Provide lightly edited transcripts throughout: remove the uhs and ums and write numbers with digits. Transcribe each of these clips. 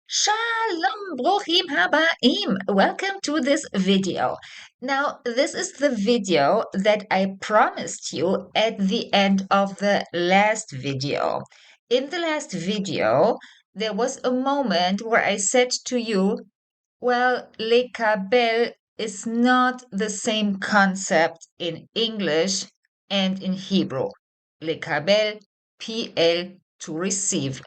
Shalom, brochim habaim. Welcome to this video. Now, this is the video that I promised you at the end of the last video. In the last video, there was a moment where I said to you, well, lekabel is not the same concept in English and in Hebrew. Lekabel, PL, to receive.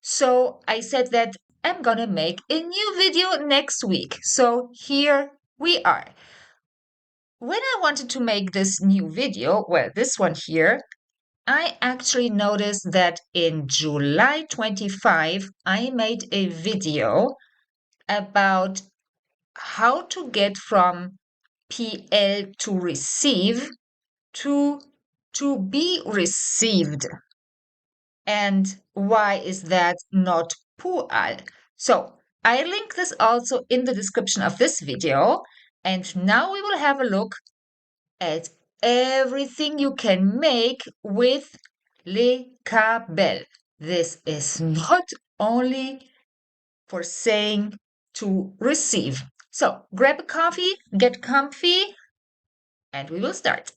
So I said that I'm gonna make a new video next week. So here we are. When I wanted to make this new video, well, this one here, I actually noticed that in July 25, I made a video about how to get from PL to receive to be received. And why is that not pu'al? So I link this also in the description of this video. And now we will have a look at everything you can make with לקבל. This is not only for saying to receive. So grab a coffee, get comfy, and we will start.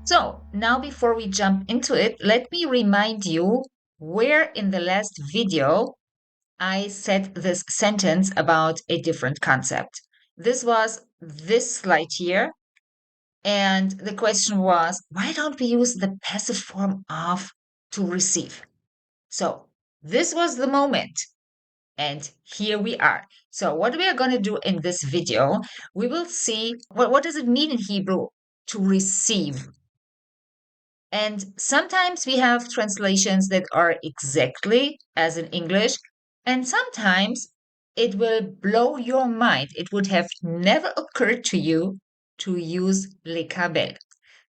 So now before we jump into it, let me remind you where in the last video I said this sentence about a different concept. This was this slide here. And the question was, why don't we use the passive form of to receive? So this was the moment. And here we are. So what we are going to do in this video, we will see what does it mean in Hebrew to receive. And sometimes we have translations that are exactly as in English, and sometimes it will blow your mind. It would have never occurred to you to use לקבל.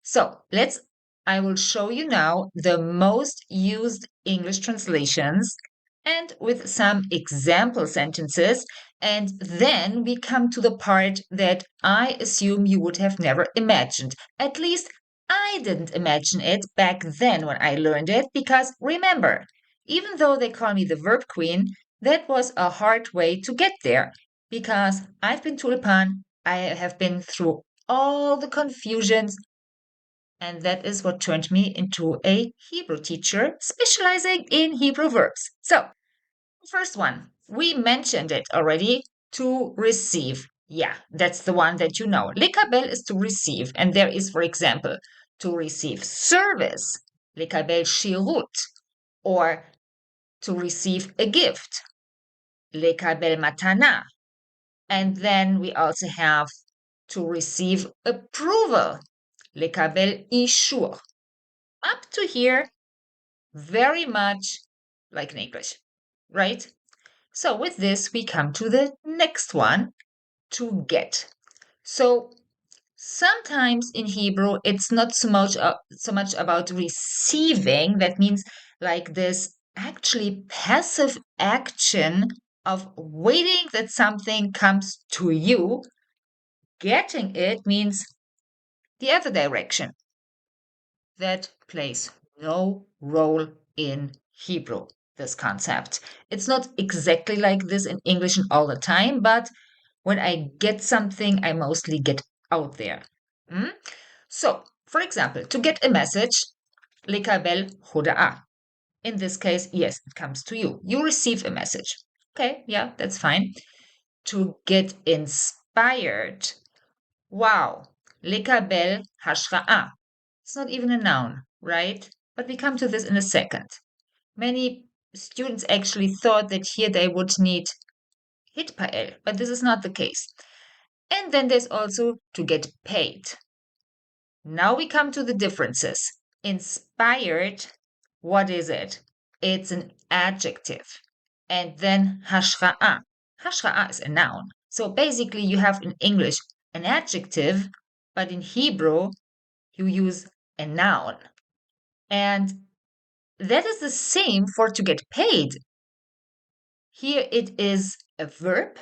So I will show you now the most used English translations and with some example sentences. And then we come to the part that I assume you would have never imagined. At least I didn't imagine it back then when I learned it, because remember, even though they call me the verb queen, that was a hard way to get there, because I've been tulipan, I have been through all the confusions, and that is what turned me into a Hebrew teacher specializing in Hebrew verbs. So, first one, we mentioned it already, to receive. Yeah, that's the one that you know. לקבל is to receive. And there is, for example, to receive service, לקבל שירות, or to receive a gift, לקבל מתנה. And then we also have to receive approval, לקבל אישור. Up to here, very much like in English, right? So with this, we come to the next one, to get. So sometimes in Hebrew, it's not so much about receiving. That means like this actually passive action of waiting that something comes to you. Getting it means the other direction. That plays no role in Hebrew, this concept. It's not exactly like this in English all the time, but when I get something, I mostly get out there. So, for example, to get a message, לקבל הודעה. In this case, yes, it comes to you. You receive a message. Okay, yeah, that's fine. To get inspired, wow, לקבל השראה. It's not even a noun, right? But we come to this in a second. Many students actually thought that here they would need hitpael, but this is not the case. And then there's also to get paid. Now we come to the differences. Inspired, what is it? It's an adjective. And then hashra'a. Hashra'a is a noun. So basically you have in English an adjective, but in Hebrew you use a noun. And that is the same for to get paid. Here it is a verb,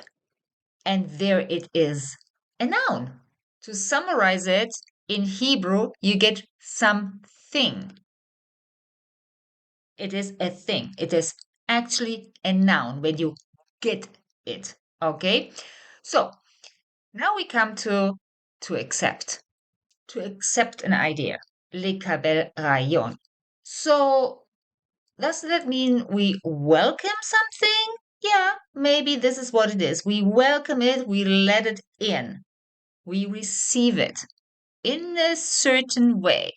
and there it is a noun. To summarize it, in Hebrew, you get something. It is a thing. It is actually a noun when you get it. Okay? So now we come to accept. To accept an idea. לקבל רעיון. So does that mean we welcome something? Yeah, maybe this is what it is. We welcome it, we let it in, we receive it in a certain way.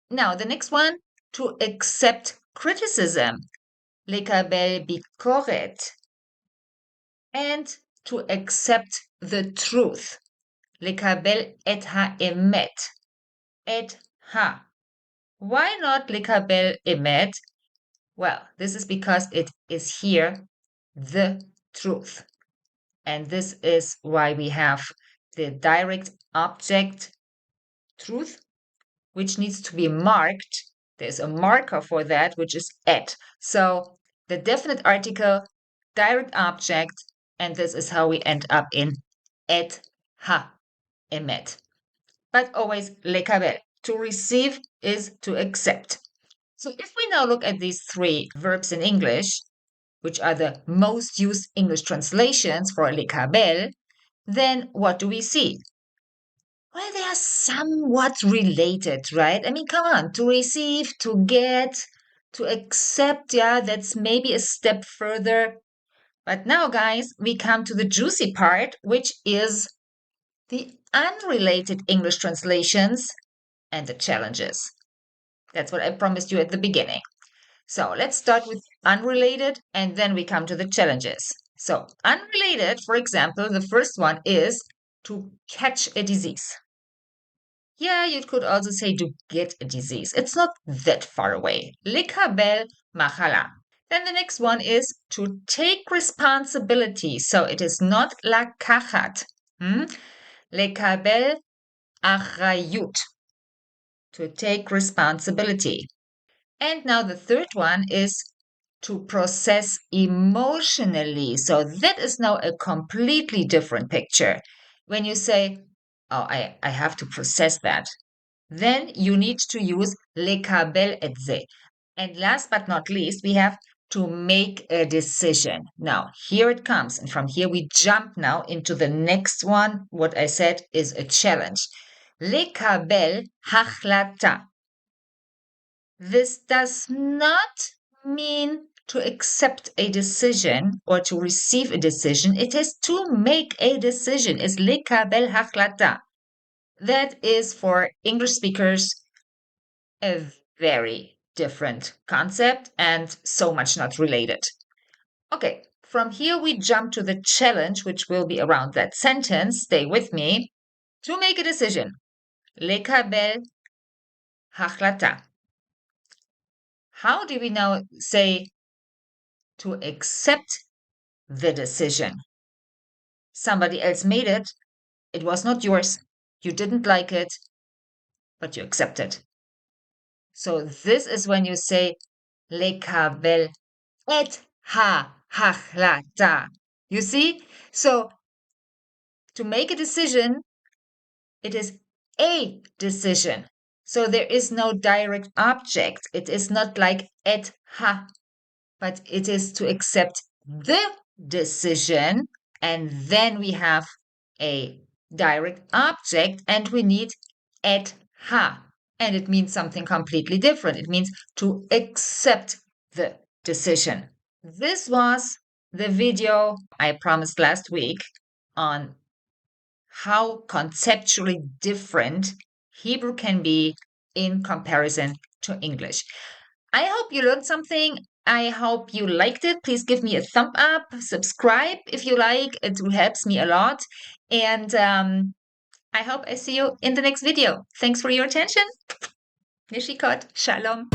Now, the next one, to accept criticism, לקבל ביקורת, and to accept the truth, לקבל את האמת, את ה. Why not לקבל אמת? Well, this is because it is here the truth. And this is why we have the direct object truth, which needs to be marked. There's a marker for that, which is at. So the definite article, direct object, and this is how we end up in et ha, emet. But always לקבל. To receive is to accept. So if we now look at these three verbs in English, which are the most used English translations for לקבל, then what do we see? Well, they are somewhat related, right? I mean, come on, to receive, to get, to accept, yeah, that's maybe a step further. But now, guys, we come to the juicy part, which is the unrelated English translations and the challenges. That's what I promised you at the beginning. So let's start with unrelated and then we come to the challenges. So, unrelated, for example, the first one is to catch a disease. Yeah, you could also say to get a disease. It's not that far away. לקבל מחלה. Then the next one is to take responsibility. So it is not לקחת. לקבל אחריות. To take responsibility. And now the third one is to process emotionally. So that is now a completely different picture. When you say, oh, I have to process that, then you need to use לקבל את זה. And last but not least, we have to make a decision. Now, here it comes. And from here, we jump now into the next one. What I said is a challenge. לקבל החלטה. This does not mean to accept a decision or to receive a decision. It is to make a decision. It's לקבל החלטה. That is for English speakers a very different concept and so much not related. Okay, from here we jump to the challenge, which will be around that sentence. Stay with me. To make a decision. לקבל החלטה. How do we now say to accept the decision? Somebody else made it. It was not yours. You didn't like it, but you accept it. So this is when you say לקבל את ההחלטה. You see? So to make a decision, it is a decision. So there is no direct object. It is not like et ha, but it is to accept the decision. And then we have a direct object and we need et ha. And it means something completely different. It means to accept the decision. This was the video I promised last week on how conceptually different Hebrew can be in comparison to English. I hope you learned something. I hope you liked it. Please give me a thumb up, subscribe if you like. It helps me a lot. And I hope I see you in the next video. Thanks for your attention. Nishikot. Shalom.